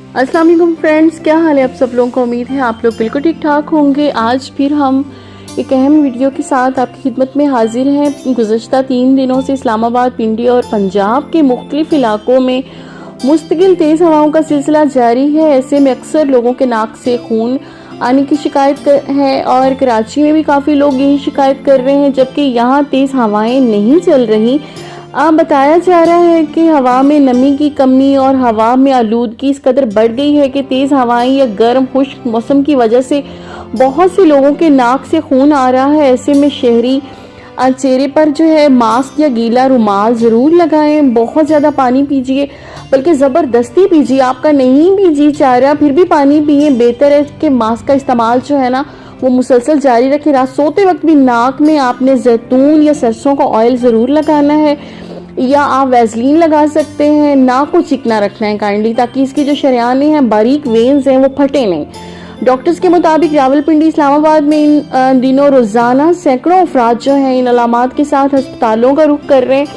अस्सलाम वालेकुम फ्रेंड्स, क्या हाल है आप सब लोगों को। उम्मीद है आप लोग बिल्कुल ठीक ठाक होंगे। आज फिर हम एक अहम वीडियो के साथ आपकी खिदमत में हाजिर हैं। गुज़श्ता 3 दिनों से इस्लामाबाद, पिंडी और पंजाब के मुख्तलिफ इलाकों में मुस्तकिल तेज़ हवाओं का सिलसिला जारी है। ऐसे में अक्सर लोगों के नाक से खून आने की शिकायत है और कराची में भी काफ़ी लोग यही शिकायत कर रहे हैं, जबकि यहाँ तेज़ हवाएं नहीं चल रही। बताया जा रहा है कि हवा में नमी की कमी और हवा में आलूदगी इस कदर बढ़ गई है कि तेज़ हवाएं या गर्म खुश्क मौसम की वजह से बहुत से लोगों के नाक से खून आ रहा है। ऐसे में शहरी चेहरे पर जो है मास्क या गीला रुमाल ज़रूर लगाएं। बहुत ज़्यादा पानी पीजिए, बल्कि ज़बरदस्ती पीजिए। आपका नहीं भी जी चाह रहा फिर भी पानी पिए। बेहतर है कि मास्क का इस्तेमाल जो है ना वो मुसलसल जारी रखें। रात सोते वक्त भी नाक में आपने जैतून या सरसों का ऑयल ज़रूर लगाना है, या आप वैसलीन लगा सकते हैं। नाक को चिकना रखना है काइंडली, ताकि इसकी जो शरियाने हैं, बारीक वेन्स हैं, वो फटे नहीं। डॉक्टर्स के मुताबिक रावलपिंडी, इस्लामाबाद में इन दिनों रोज़ाना सैकड़ों अफराद जो हैं इन अलामात के साथ अस्पतालों का रुख कर रहे हैं।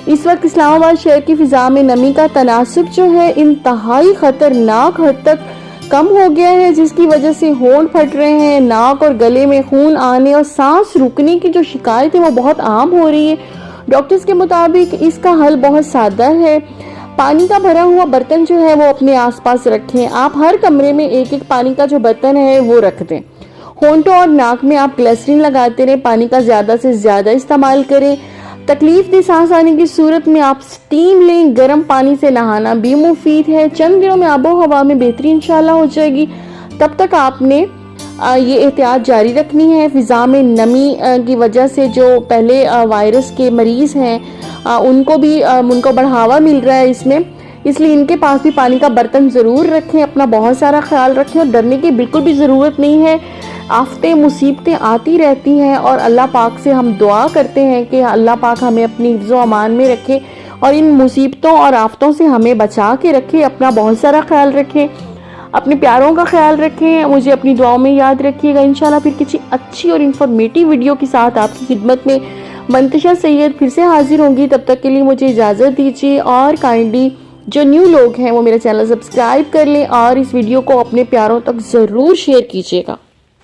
इस वक्त इस्लामाबाद शहर की फिजा में नमी का तनासब जो है इंतहाई खतरनाक हद तक कम हो गया है, जिसकी वजह से होंठ फट रहे हैं, नाक और गले में खून आने और सांस रुकने की जो शिकायत है वो बहुत आम हो रही है। डॉक्टर्स के मुताबिक इसका हल बहुत सादा है। पानी का भरा हुआ बर्तन जो है वो अपने आसपास रखें। आप हर कमरे में एक एक पानी का जो बर्तन है वो रख दें। होंठों और नाक में आप ग्लिसरीन लगाते रहें। पानी का ज़्यादा से ज़्यादा इस्तेमाल करें। तकलीफ दी सांस आने की सूरत में आप स्टीम लें। गर्म पानी से नहाना भी मुफीद है। चंद दिनों में आबो हवा में बेहतरी इंशाल्लाह हो जाएगी। तब तक आपने ये एहतियात जारी रखनी है। फिजा में नमी की वजह से जो पहले वायरस के मरीज़ हैं उनको बढ़ावा मिल रहा है इसमें, इसलिए इनके पास भी पानी का बर्तन ज़रूर रखें। अपना बहुत सारा ख्याल रखें और डरने की बिल्कुल भी ज़रूरत नहीं है। आफतें मुसीबतें आती रहती हैं और अल्लाह पाक से हम दुआ करते हैं कि अल्लाह पाक हमें अपनी हिफ्ज़ व अमान में रखे और इन मुसीबतों और आफतों से हमें बचा के रखे। अपना बहुत सारा ख्याल रखें, अपने प्यारों का ख्याल रखें। मुझे अपनी दुआओं में याद रखिएगा। इंशाल्लाह फिर किसी अच्छी और इन्फॉर्मेटिव वीडियो के साथ आपकी खिदमत में मंतशा सैयद फिर से हाजिर होंगी। तब तक के लिए मुझे इजाज़त दीजिए और काइंडली जो न्यू लोग हैं वो मेरा चैनल सब्सक्राइब कर लें और इस वीडियो को अपने प्यारों तक ज़रूर शेयर कीजिएगा।